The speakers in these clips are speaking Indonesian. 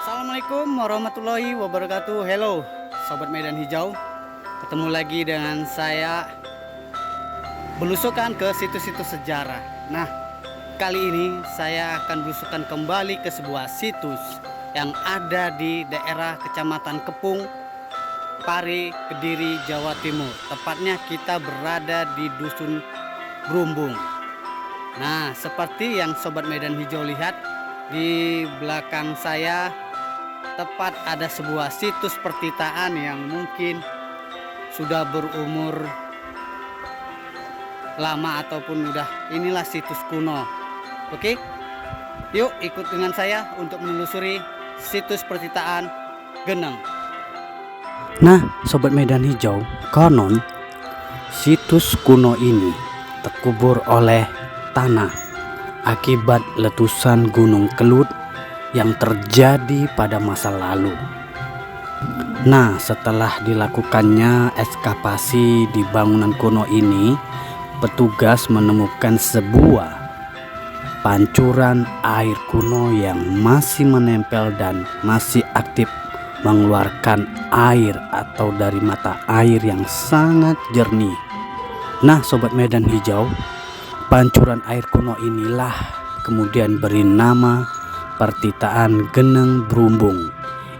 Assalamualaikum warahmatullahi wabarakatuh. Hello Sobat Medan Hijau, ketemu lagi dengan saya belusukan ke situs-situs sejarah. Nah, kali ini saya akan belusukan kembali ke sebuah situs yang ada di daerah Kecamatan Kepung, Pari, Kediri, Jawa Timur. Tepatnya kita berada di Dusun Brumbung. Nah, seperti yang Sobat Medan Hijau lihat di belakang saya, tepat ada sebuah situs pertitaan yang mungkin sudah berumur lama ataupun inilah situs kuno. Oke, yuk ikut dengan saya untuk menelusuri situs pertitaan Geneng. Nah, Sobat Medan Hijau, konon situs kuno ini terkubur oleh tanah akibat letusan Gunung Kelut yang terjadi pada masa lalu. Nah, setelah dilakukannya ekskavasi di bangunan kuno ini, petugas menemukan sebuah pancuran air kuno yang masih menempel dan masih aktif mengeluarkan air atau dari mata air yang sangat jernih. Nah, Sobat Medan Hijau, pancuran air kuno inilah kemudian beri nama pertitaan Geneng Brumbung,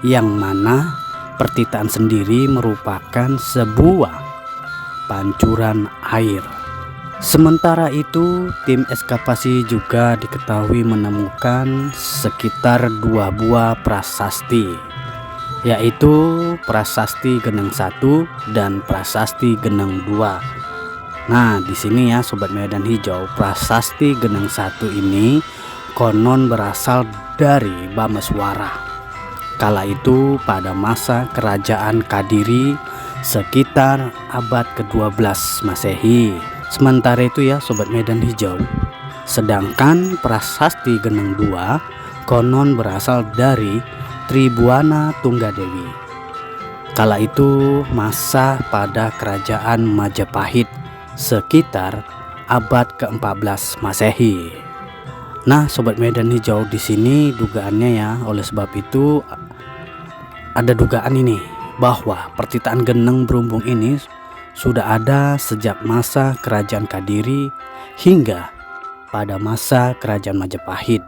yang mana pertitaan sendiri merupakan sebuah pancuran air. Sementara itu, tim ekskavasi juga diketahui menemukan sekitar 2 buah prasasti, yaitu Prasasti Geneng 1 dan Prasasti Geneng 2. Nah, di sini ya Sobat Medan Hijau, Prasasti Geneng 1 ini konon berasal dari Bameswara. Kala itu pada masa kerajaan Kadiri sekitar abad ke-12 Masehi. Sementara itu ya Sobat Medan Hijau, sedangkan Prasasti Geneng 2 konon berasal dari Tribuana Tunggadewi. Kala itu masa pada kerajaan Majapahit sekitar abad ke-14 Masehi. Nah, Sobat Medan Hijau, di sini dugaannya ya, oleh sebab itu ada dugaan ini bahwa pertitaan Geneng Brumbung ini sudah ada sejak masa kerajaan Kadiri hingga pada masa kerajaan Majapahit.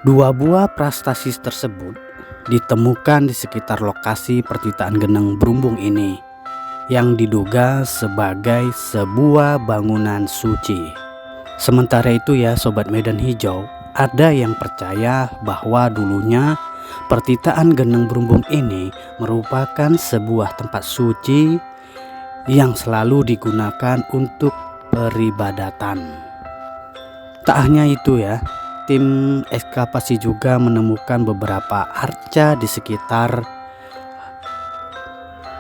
2 buah prasasti tersebut ditemukan di sekitar lokasi pertitaan Geneng Brumbung ini yang diduga sebagai sebuah bangunan suci. Sementara itu ya Sobat Medan Hijau, ada yang percaya bahwa dulunya pertitaan Geneng Brumbung ini merupakan sebuah tempat suci yang selalu digunakan untuk peribadatan. Tak hanya itu ya, tim ekskavasi juga menemukan beberapa arca di sekitar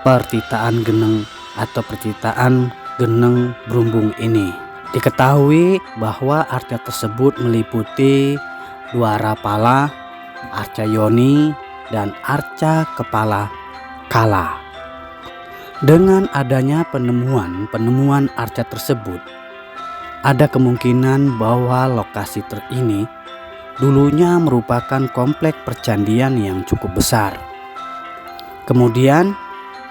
pertitaan Geneng atau pertitaan Geneng Brumbung ini. Diketahui bahwa arca tersebut meliputi Dwara Pala, arca Yoni, dan arca kepala Kala. Dengan adanya penemuan arca tersebut, ada kemungkinan bahwa lokasi ini dulunya merupakan komplek percandian yang cukup besar. Kemudian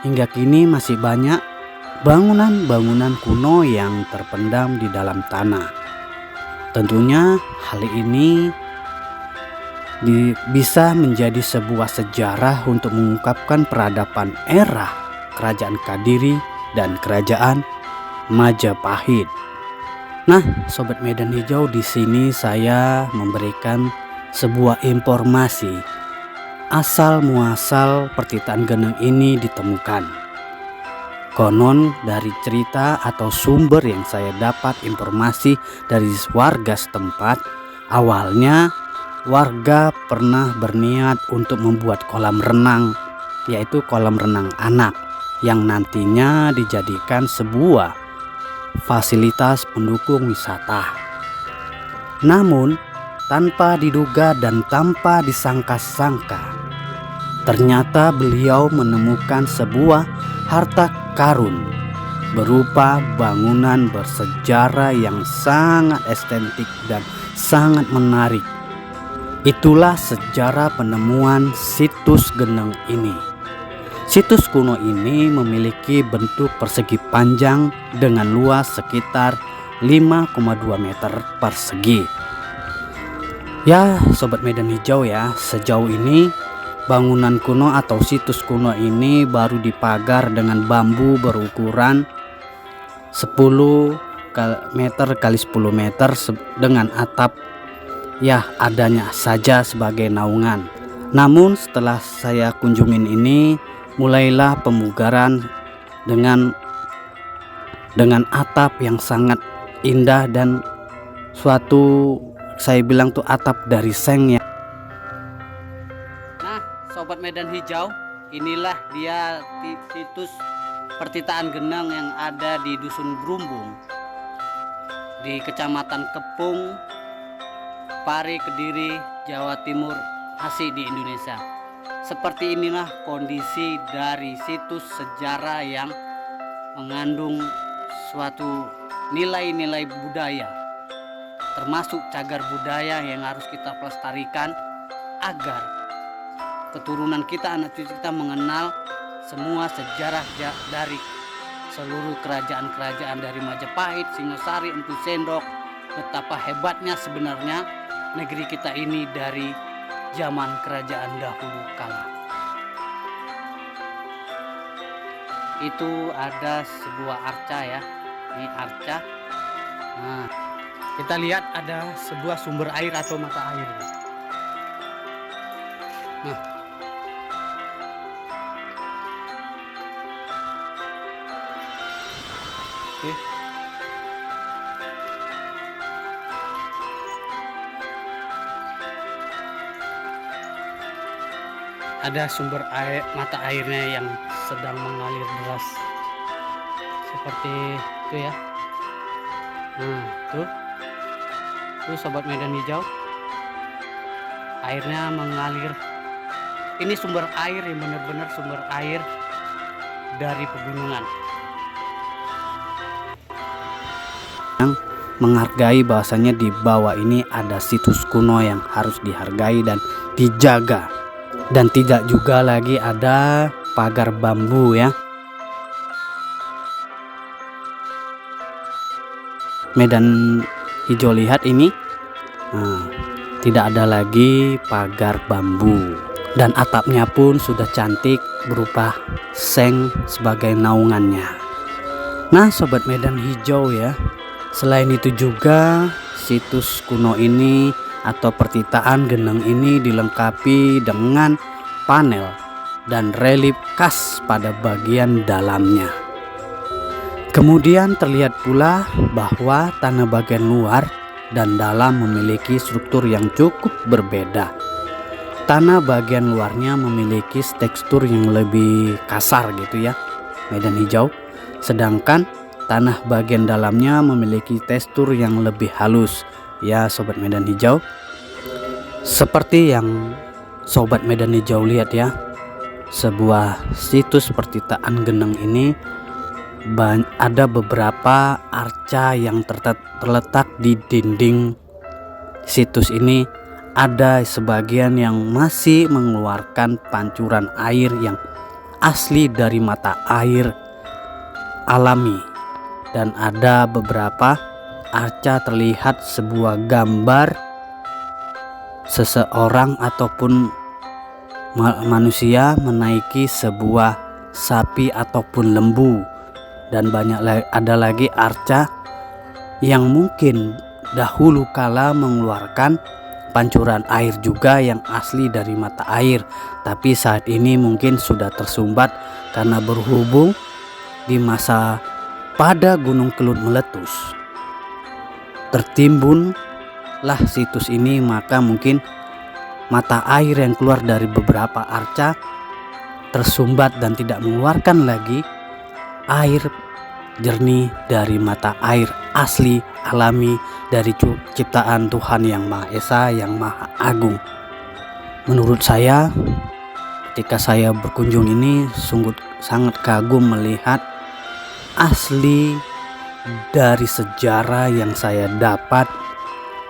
hingga kini masih banyak bangunan-bangunan kuno yang terpendam di dalam tanah. Tentunya hal ini bisa menjadi sebuah sejarah untuk mengungkapkan peradaban era kerajaan Kadiri dan kerajaan Majapahit. Nah, Sobat Medan Hijau, di sini saya memberikan sebuah informasi asal muasal pertitaan Geneng ini ditemukan. Konon dari cerita atau sumber yang saya dapat informasi dari warga setempat, awalnya warga pernah berniat untuk membuat kolam renang, yaitu kolam renang anak, yang nantinya dijadikan sebuah fasilitas pendukung wisata. Namun tanpa diduga dan tanpa disangka-sangka, ternyata beliau menemukan sebuah harta karun berupa bangunan bersejarah yang sangat estetik dan sangat menarik. Itulah sejarah penemuan situs Geneng ini. Situs kuno ini memiliki bentuk persegi panjang dengan luas sekitar 5,2 meter persegi. Ya, Sobat Medan Hijau ya, sejauh ini bangunan kuno atau situs kuno ini baru dipagar dengan bambu berukuran 10 meter kali 10 meter dengan atap ya adanya saja sebagai naungan. Namun setelah saya kunjungin ini, mulailah pemugaran dengan atap yang sangat indah dan suatu saya bilang tuh atap dari seng ya. Nah, Sobat Medan Hijau, inilah dia situs pertitaan Geneng yang ada di Dusun Grumbung di Kecamatan Kepung, Pari, Kediri, Jawa Timur, masih di Indonesia. Seperti inilah kondisi dari situs sejarah yang mengandung suatu nilai-nilai budaya, termasuk cagar budaya yang harus kita pelestarikan agar keturunan kita, anak cucu kita mengenal semua sejarah dari seluruh kerajaan-kerajaan dari Majapahit, Singosari, Empu Sendok, betapa hebatnya sebenarnya negeri kita ini dari zaman kerajaan dahulu kala. Itu ada sebuah arca ya, ini arca. Nah, kita lihat ada sebuah sumber air atau mata air. Nah, oke. Ada sumber air, mata airnya yang sedang mengalir deras seperti itu ya. Nah, tuh Sobat Medan Hijau, airnya mengalir. Ini sumber air yang benar-benar sumber air dari pegunungan. Yang menghargai bahwasanya di bawah ini ada situs kuno yang harus dihargai dan dijaga. Dan tidak juga lagi ada pagar bambu ya. Medan Hijau lihat ini, nah, tidak ada lagi pagar bambu dan atapnya pun sudah cantik berupa seng sebagai naungannya. Nah, Sobat Medan Hijau ya, selain itu juga situs kuno ini atau pertitaan Geneng ini dilengkapi dengan panel dan relief khas pada bagian dalamnya. Kemudian terlihat pula bahwa tanah bagian luar dan dalam memiliki struktur yang cukup berbeda. Tanah bagian luarnya memiliki tekstur yang lebih kasar gitu ya, Medan Hijau. Sedangkan tanah bagian dalamnya memiliki tekstur yang lebih halus. Ya, Sobat Medan Hijau, seperti yang Sobat Medan Hijau lihat ya, sebuah situs pertitaan Geneng ini ada beberapa arca yang terletak di dinding situs ini. Ada sebagian yang masih mengeluarkan pancuran air yang asli dari mata air alami, dan ada beberapa arca terlihat sebuah gambar seseorang ataupun manusia menaiki sebuah sapi ataupun lembu, dan ada lagi arca yang mungkin dahulu kala mengeluarkan pancuran air juga yang asli dari mata air, tapi saat ini mungkin sudah tersumbat karena berhubung di masa pada Gunung Kelut meletus, tertimbunlah situs ini, maka mungkin mata air yang keluar dari beberapa arca tersumbat dan tidak mengeluarkan lagi air jernih dari mata air asli alami dari ciptaan Tuhan yang Maha Esa, yang Maha Agung. Menurut saya, ketika saya berkunjung ini sungguh sangat kagum melihat asli dari sejarah yang saya dapat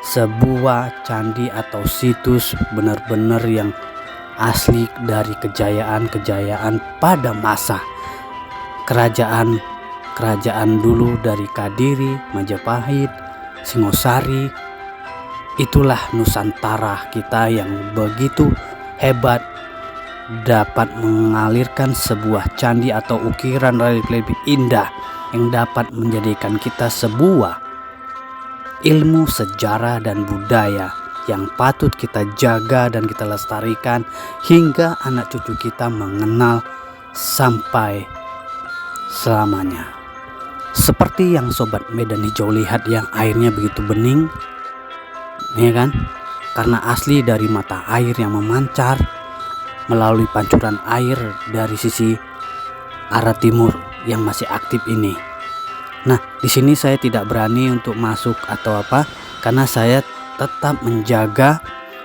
sebuah candi atau situs benar-benar yang asli dari kejayaan-kejayaan pada masa kerajaan dulu dari Kadiri, Majapahit, Singosari. Itulah Nusantara kita yang begitu hebat, dapat mengalirkan sebuah candi atau ukiran relief indah yang dapat menjadikan kita sebuah ilmu sejarah dan budaya yang patut kita jaga dan kita lestarikan hingga anak cucu kita mengenal sampai selamanya. Seperti yang Sobat Medan Hijau lihat, yang airnya begitu bening, ya kan? Karena asli dari mata air yang memancar melalui pancuran air dari sisi arah timur yang masih aktif ini. Nah, di sini saya tidak berani untuk masuk atau apa, karena saya tetap menjaga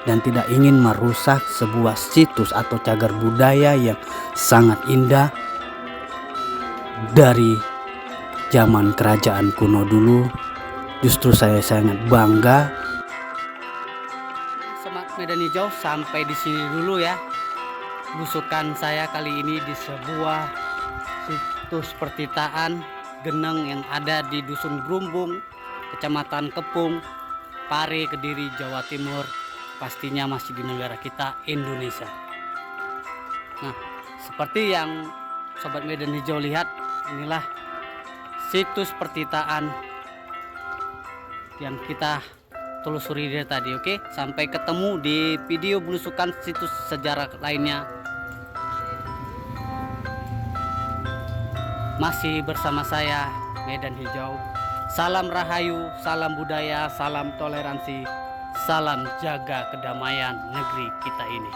dan tidak ingin merusak sebuah situs atau cagar budaya yang sangat indah dari zaman kerajaan kuno dulu. Justru saya sangat bangga. Sobat Medan Hijau, sampai di sini dulu ya belusukan saya kali ini di sebuah situs pertitaan Geneng yang ada di Dusun Grumbung, Kecamatan Kepung, Pare, Kediri, Jawa Timur. Pastinya masih di negara kita, Indonesia. Nah, seperti yang Sobat Medan Hijau lihat, inilah situs pertitaan yang kita telusuri dari tadi. Oke, sampai ketemu di video belusukan situs sejarah lainnya. Masih bersama saya, Medan Hijau. Salam Rahayu, salam budaya, salam toleransi, salam jaga kedamaian negeri kita ini.